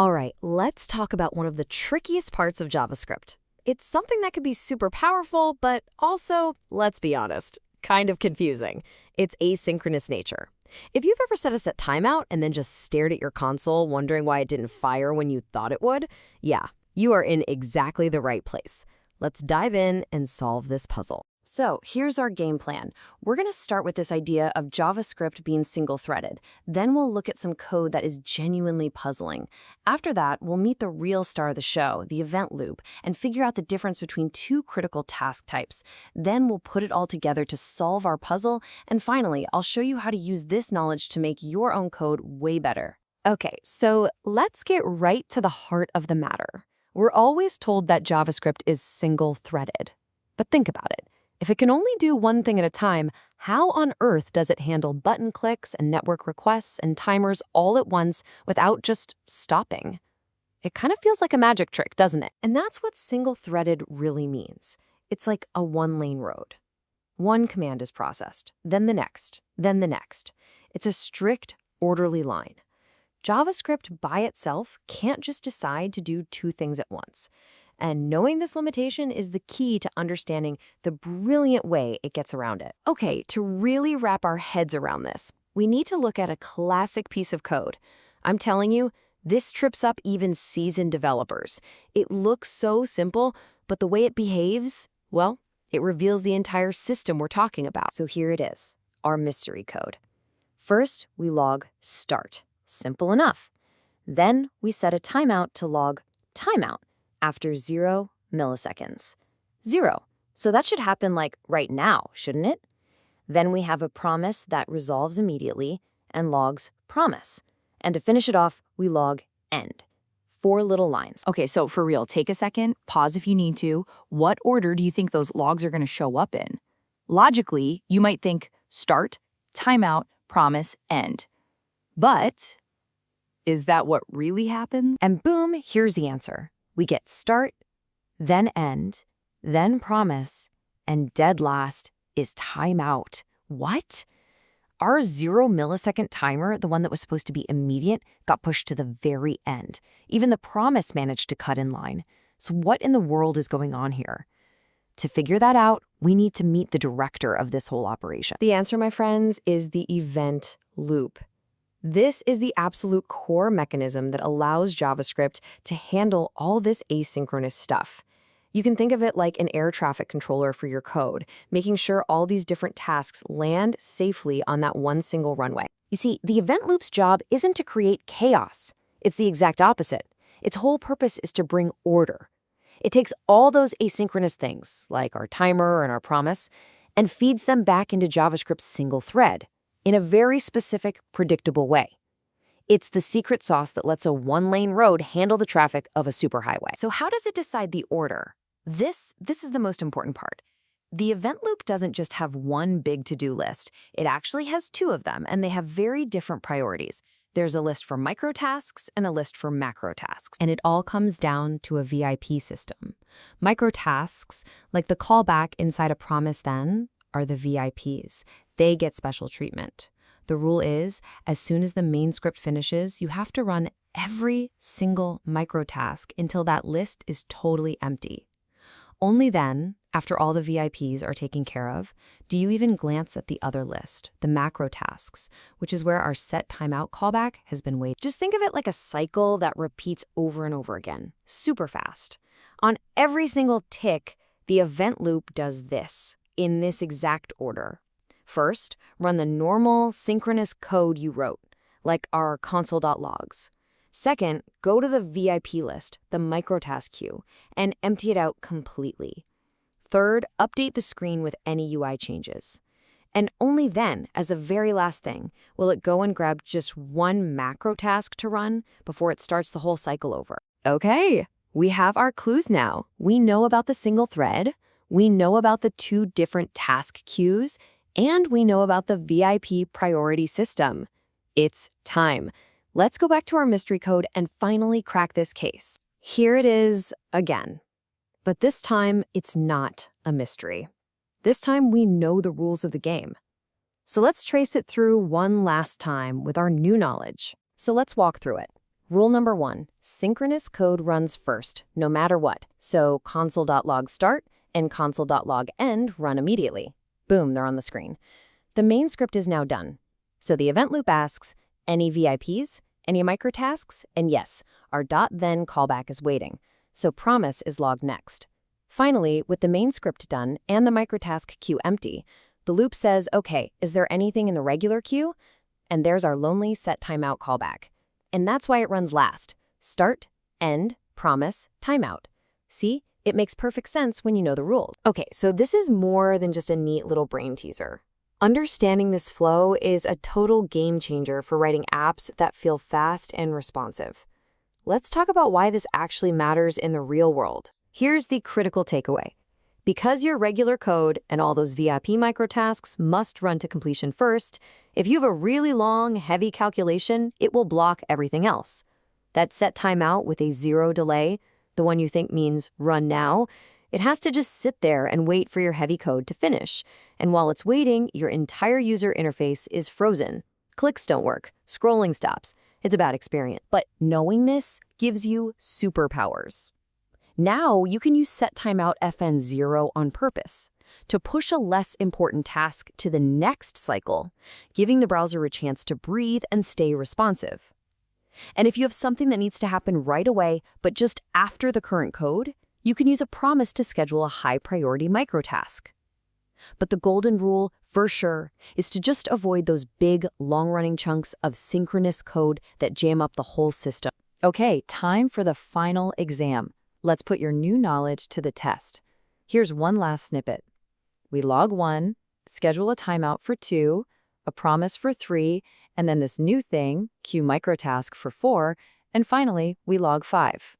All right, let's talk about one of the trickiest parts of JavaScript. It's something that could be super powerful, but also, let's be honest, kind of confusing. Its asynchronous nature. If you've ever set a set timeout and then just stared at your console wondering why it didn't fire when you thought it would, yeah, you are in exactly the right place. Let's dive in and solve this puzzle. So here's our game plan. We're going to start with this idea of JavaScript being single-threaded. Then we'll look at some code that is genuinely puzzling. After that, we'll meet the real star of the show, the event loop, and figure out the difference between two critical task types. Then we'll put it all together to solve our puzzle. And finally, I'll show you how to use this knowledge to make your own code way better. Okay, so let's get right to the heart of the matter. We're always told that JavaScript is single-threaded. But think about it. If it can only do one thing at a time, how on earth does it handle button clicks and network requests and timers all at once without just stopping? It kind of feels like a magic trick, doesn't it? And that's what single-threaded really means. It's like a one-lane road. One command is processed, then the next, then the next. It's a strict, orderly line. JavaScript by itself can't just decide to do two things at once. And knowing this limitation is the key to understanding the brilliant way it gets around it. Okay, to really wrap our heads around this, we need to look at a classic piece of code. I'm telling you, this trips up even seasoned developers. It looks so simple, but the way it behaves, well, it reveals the entire system we're talking about. So here it is, our mystery code. First, we log start. Simple enough. Then we set a timeout to log timeout after 0 milliseconds. 0. So that should happen like right now, shouldn't it? Then we have a promise that resolves immediately and logs promise. And to finish it off, we log end. 4 little lines. Okay, so for real, take a second, pause if you need to. What order do you think those logs are going to show up in? Logically, you might think start, timeout, promise, end. But is that what really happens? And boom, here's the answer. We get start, then end, then promise, and dead last is timeout. What? Our 0 millisecond timer, the one that was supposed to be immediate, got pushed to the very end. Even the promise managed to cut in line. So what in the world is going on here? To figure that out, we need to meet the director of this whole operation. The answer, my friends, is the event loop. This is the absolute core mechanism that allows JavaScript to handle all this asynchronous stuff. You can think of it like an air traffic controller for your code, making sure all these different tasks land safely on that one single runway. You see, the event loop's job isn't to create chaos. It's the exact opposite. Its whole purpose is to bring order. It takes all those asynchronous things, like our timer and our promise, and feeds them back into JavaScript's single thread, in a very specific, predictable way. It's the secret sauce that lets a one-lane road handle the traffic of a superhighway. So how does it decide the order? This is the most important part. The event loop doesn't just have one big to-do list. It actually has two of them, and they have very different priorities. There's a list for microtasks and a list for macrotasks, and it all comes down to a VIP system. Microtasks, like the callback inside a promise then, are the VIPs. They get special treatment. The rule is, as soon as the main script finishes, you have to run every single microtask until that list is totally empty. Only then, after all the VIPs are taken care of, do you even glance at the other list, the macrotasks, which is where our setTimeout callback has been waiting. Just think of it like a cycle that repeats over and over again, super fast. On every single tick, the event loop does this, in this exact order. First, run the normal synchronous code you wrote, like our console.logs. Second, go to the VIP list, the microtask queue, and empty it out completely. Third, update the screen with any UI changes. And only then, as a very last thing, will it go and grab just one macro task to run before it starts the whole cycle over. Okay, we have our clues now. We know about the single thread, we know about the two different task queues, and we know about the VIP priority system. It's time. Let's go back to our mystery code and finally crack this case. Here it is again. But this time, it's not a mystery. This time, we know the rules of the game. So let's trace it through one last time with our new knowledge. So let's walk through it. Rule number 1, synchronous code runs first, no matter what. So console.log start and console.log end run immediately. Boom, they're on the screen. The main script is now done. So the event loop asks, any VIPs, any microtasks, and yes, our .then callback is waiting. So promise is logged next. Finally, with the main script done and the microtask queue empty, the loop says, okay, is there anything in the regular queue? And there's our lonely setTimeout callback. And that's why it runs last. Start, end, promise, timeout. See? It makes perfect sense when you know the rules. Okay, so this is more than just a neat little brain teaser. Understanding this flow is a total game changer for writing apps that feel fast and responsive. Let's talk about why this actually matters in the real world. Here's the critical takeaway. Because your regular code and all those VIP microtasks must run to completion first, if you have a really long, heavy calculation, it will block everything else. That setTimeout with a 0 delay, the one you think means run now, it has to just sit there and wait for your heavy code to finish. And while it's waiting, your entire user interface is frozen. Clicks don't work, scrolling stops. It's a bad experience. But knowing this gives you superpowers. Now you can use setTimeout FN0 on purpose to push a less important task to the next cycle, giving the browser a chance to breathe and stay responsive. And if you have something that needs to happen right away, but just after the current code, you can use a promise to schedule a high-priority microtask. But the golden rule, for sure, is to just avoid those big, long-running chunks of synchronous code that jam up the whole system. Okay, time for the final exam. Let's put your new knowledge to the test. Here's one last snippet. We log 1, schedule a timeout for 2, a promise for 3, and then this new thing, queue microtask for 4, and finally, we log 5.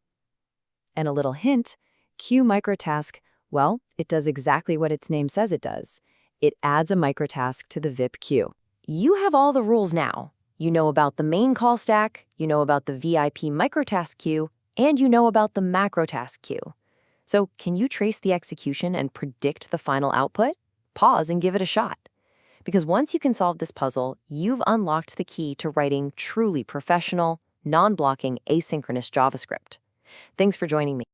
And a little hint, queue microtask, well, it does exactly what its name says it does. It adds a microtask to the VIP queue. You have all the rules now. You know about the main call stack, you know about the VIP microtask queue, and you know about the macrotask queue. So can you trace the execution and predict the final output? Pause and give it a shot. Because once you can solve this puzzle, you've unlocked the key to writing truly professional, non-blocking, asynchronous JavaScript. Thanks for joining me.